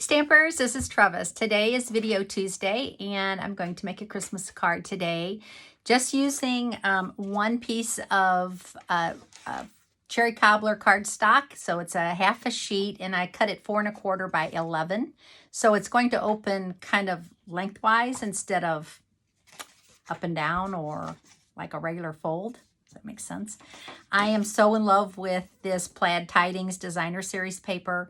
Stampers, this is Trevis. Today is Video Tuesday, and I'm going to make a Christmas card today just using one piece of cherry cobbler cardstock. So it's a half a sheet, and I cut it 4 1/4 by 11. So it's going to open kind of lengthwise instead of up and down or like a regular fold. Does that make sense? I am so in love with this Plaid Tidings designer series paper,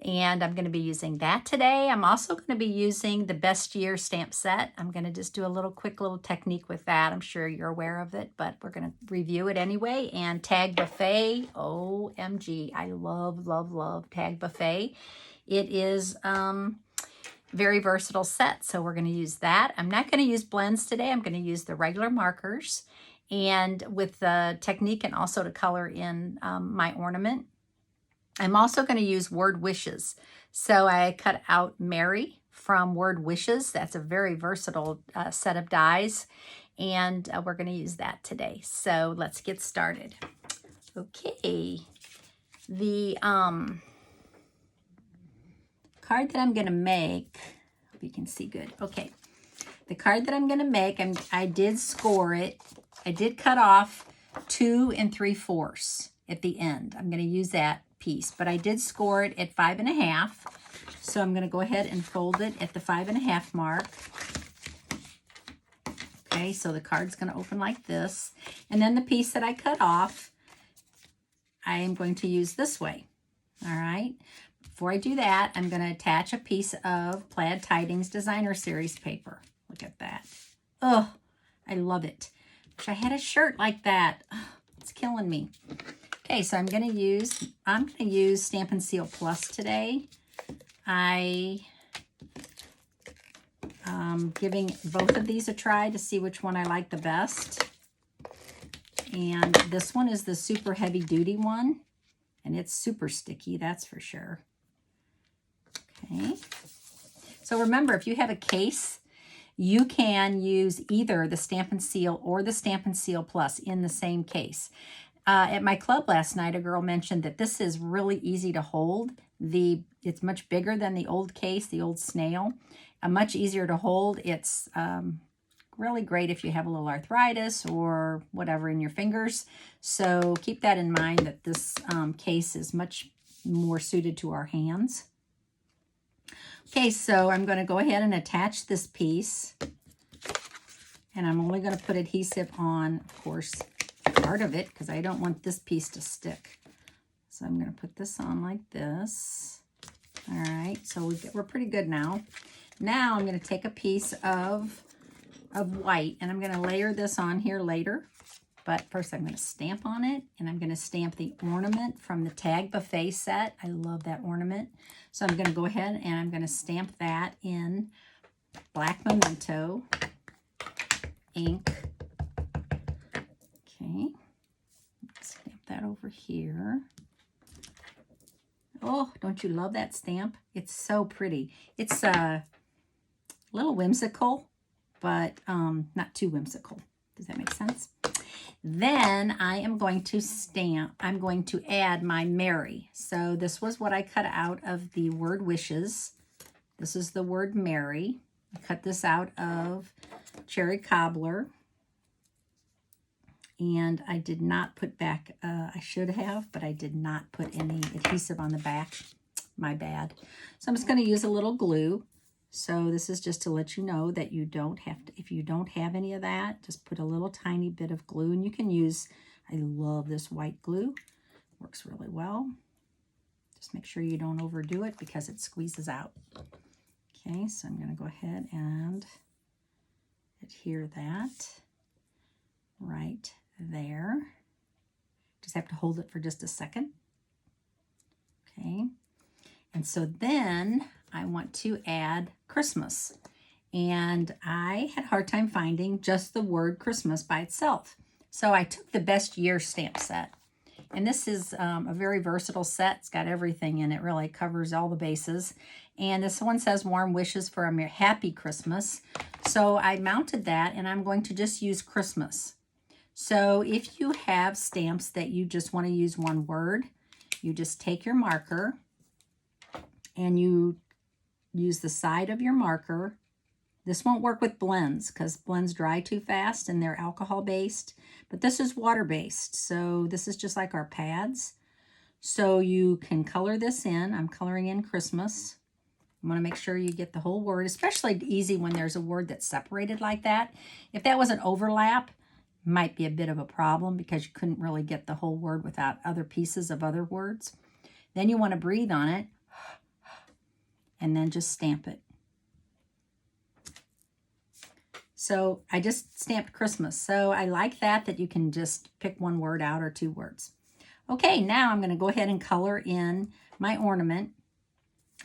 and I'm going to be using that today. I'm also going to be using the Best Year stamp set. I'm going to just do a quick little technique with that. I'm sure you're aware of it, but we're going to review it anyway. And Tag Buffet, OMG, I love, love, love Tag Buffet. It is very versatile set, so we're going to use that. I'm not going to use blends today. I'm going to use the regular markers, and with the technique and also to color in my ornament. I'm also going to use Word Wishes. So I cut out Mary from Word Wishes. That's a very versatile set of dies, and we're going to use that today. So let's get started. Okay, the card that I'm going to make, hope you can see good. Okay, the card that I'm going to make, I did score it. I did cut off 2 3/4 at the end. I'm going to use that piece, but I did score it at 5 1/2. So I'm going to go ahead and fold it at the 5 1/2 mark. Okay, so the card's going to open like this. And then the piece that I cut off, I am going to use this way. All right. Before I do that, I'm going to attach a piece of Plaid Tidings designer series paper. Look at that. Oh, I love it. Wish I had a shirt like that. Oh, it's killing me. Okay, so I'm going to use Stampin' Seal Plus today. I'm giving both of these a try to see which one I like the best. And this one is the super heavy duty one, and it's super sticky, that's for sure. Okay. So remember, if you have a case, you can use either the Stampin' Seal or the Stampin' Seal Plus in the same case. At my club last night, a girl mentioned that this is really easy to hold. It's much bigger than the old case, the old snail. Much easier to hold. It's really great if you have a little arthritis or whatever in your fingers. So keep that in mind, that this case is much more suited to our hands. Okay, so I'm going to go ahead and attach this piece. And I'm only going to put adhesive on, of course, part of it, because I don't want this piece to stick. So I'm going to put this on like this. All right, so we're pretty good now. Now I'm going to take a piece of white, and I'm going to layer this on here later. But first I'm going to stamp on it, and I'm going to stamp the ornament from the Tag Buffet set. I love that ornament. So I'm going to go ahead and I'm going to stamp that in black memento ink. Okay, stamp that over here. Oh, don't you love that stamp? It's so pretty. It's a little whimsical, but not too whimsical. Does that make sense? Then I am going to I'm going to add my Mary. So this was what I cut out of the Word Wishes. This is the word Mary. I cut this out of cherry cobbler. And I did not put back, I should have, but I did not put any adhesive on the back. My bad. So I'm just going to use a little glue. So this is just to let you know that you don't have to, if you don't have any of that, just put a little tiny bit of glue. And you can use, I love this white glue. Works really well. Just make sure you don't overdo it because it squeezes out. Okay, so I'm going to go ahead and adhere that right there. Just have to hold it for just a second. Okay. And so then I want to add Christmas. And I had a hard time finding just the word Christmas by itself. So I took the Best Year stamp set. And this is a very versatile set. It's got everything in it, really covers all the bases. And this one says Warm Wishes for a Happy Christmas. So I mounted that, and I'm going to just use Christmas. So if you have stamps that you just want to use one word, you just take your marker and you use the side of your marker. This won't work with blends because blends dry too fast and they're alcohol-based. But this is water-based, so this is just like our pads. So you can color this in. I'm coloring in Christmas. You want to make sure you get the whole word, especially easy when there's a word that's separated like that. If that was an overlap, might be a bit of a problem because you couldn't really get the whole word without other pieces of other words. Then you want to breathe on it and then just stamp it. So I just stamped Christmas. So I like that you can just pick one word out or two words. Okay, now I'm going to go ahead and color in my ornament.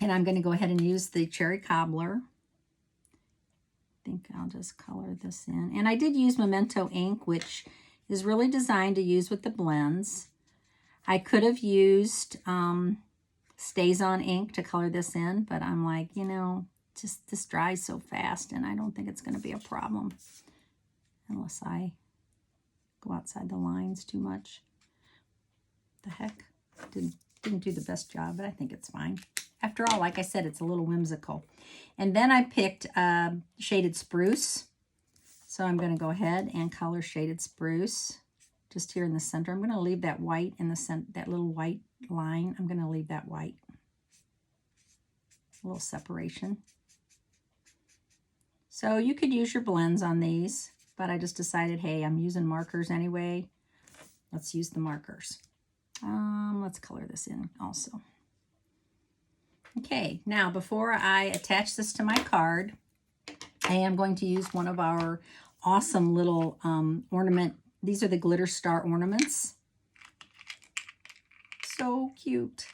And I'm going to go ahead and use the cherry cobbler. I think I'll just color this in. And I did use Memento ink, which is really designed to use with the blends. I could have used Stays On ink to color this in, but I'm like, you know, just this dries so fast, and I don't think it's going to be a problem unless I go outside the lines too much. The heck, didn't do the best job, but I think it's fine. After all, like I said, it's a little whimsical. And then I picked Shaded Spruce. So I'm going to go ahead and color Shaded Spruce just here in the center. I'm going to leave that white in the center, that little white line. I'm going to leave that white. A little separation. So you could use your blends on these, but I just decided, hey, I'm using markers anyway. Let's use the markers. Let's color this in also. Okay, now before I attach this to my card, I am going to use one of our awesome little ornament. These are the Glitter Star Ornaments. So cute.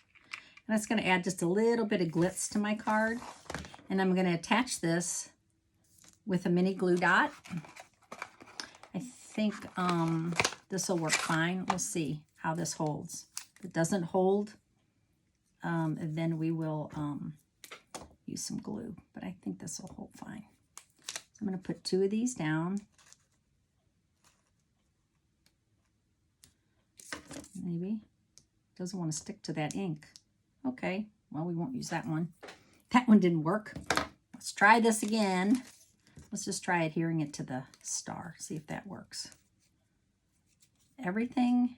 And it's going to add just a little bit of glitz to my card. And I'm going to attach this with a mini glue dot. I think this will work fine. We'll see how this holds. If it doesn't hold, then we will use some glue. But I think this will hold fine. So I'm going to put 2 of these down. Maybe. Doesn't want to stick to that ink. Okay, well, we won't use that one. That one didn't work. Let's try this again. Let's just try adhering it to the star. See if that works. Everything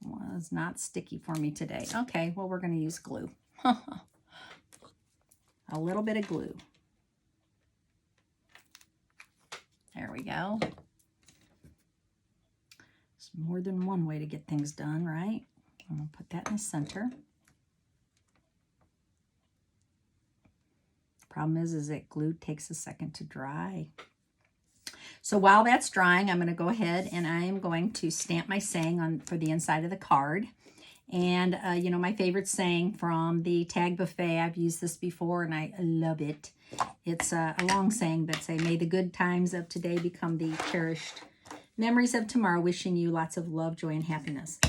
was not sticky for me today. Okay, well, we're going to use glue. A little bit of glue. There we go. There's more than one way to get things done, right? I'm going to put that in the center. Problem is that glue takes a second to dry. So while that's drying, I'm going to go ahead and I am going to stamp my saying on for the inside of the card. And, you know, my favorite saying from the Tag Buffet, I've used this before and I love it. It's a long saying that say, may the good times of today become the cherished memories of tomorrow, wishing you lots of love, joy, and happiness.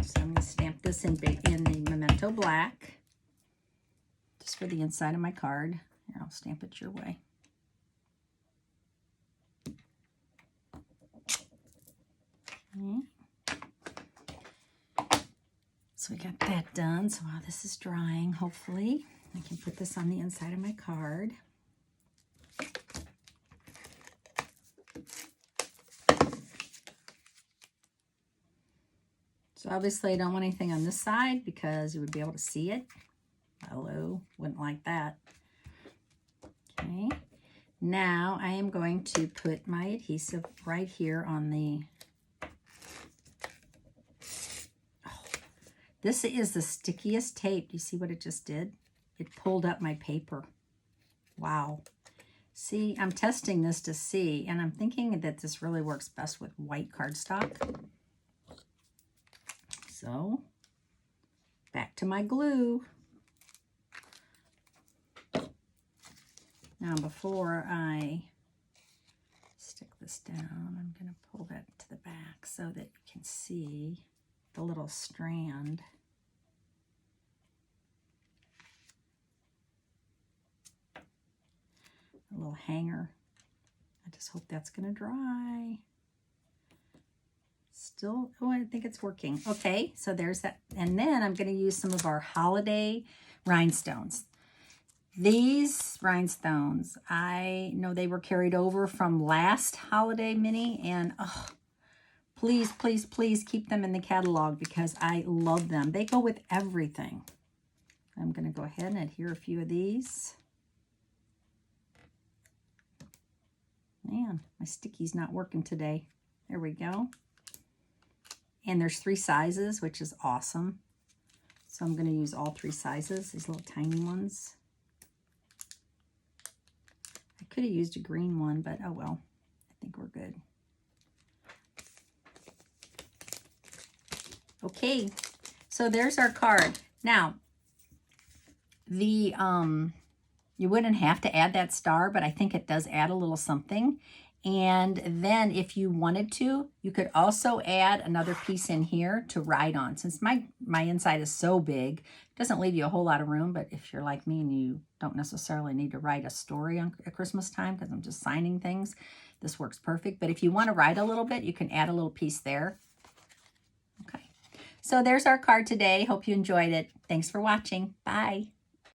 So I'm going to stamp this in the Memento Black, just for the inside of my card. Here, I'll stamp it your way. Okay. So we got that done. So while this is drying, hopefully, I can put this on the inside of my card. So obviously I don't want anything on this side because you would be able to see it. Hello, wouldn't like that. Okay, now I am going to put my adhesive right here on the, this is the stickiest tape. Do you see what it just did? It pulled up my paper. Wow. See, I'm testing this to see, and I'm thinking that this really works best with white cardstock. So, back to my glue. Now, before I stick this down, I'm going to pull that to the back so that you can see the little strand. A little hanger. I just hope that's going to dry. Still, oh, I think it's working. Okay, so there's that. And then I'm going to use some of our holiday Rhinestones. These rhinestones, I know they were carried over from last holiday mini, and oh, please, please, please keep them in the catalog because I love them. They go with everything. I'm going to go ahead and adhere a few of these. Man, my sticky's not working today. There we go. And there's 3 sizes, which is awesome. So I'm going to use all 3 sizes, these little tiny ones. I could have used a green one, but oh well. I think we're good. Okay, so there's our card. Now, the you wouldn't have to add that star, but I think it does add a little something. And then if you wanted to, you could also add another piece in here to write on. Since my inside is so big, it doesn't leave you a whole lot of room, but if you're like me and you don't necessarily need to write a story at Christmas time because I'm just signing things, this works perfect. But if you want to write a little bit, you can add a little piece there. Okay, so there's our card today. Hope you enjoyed it. Thanks for watching. Bye.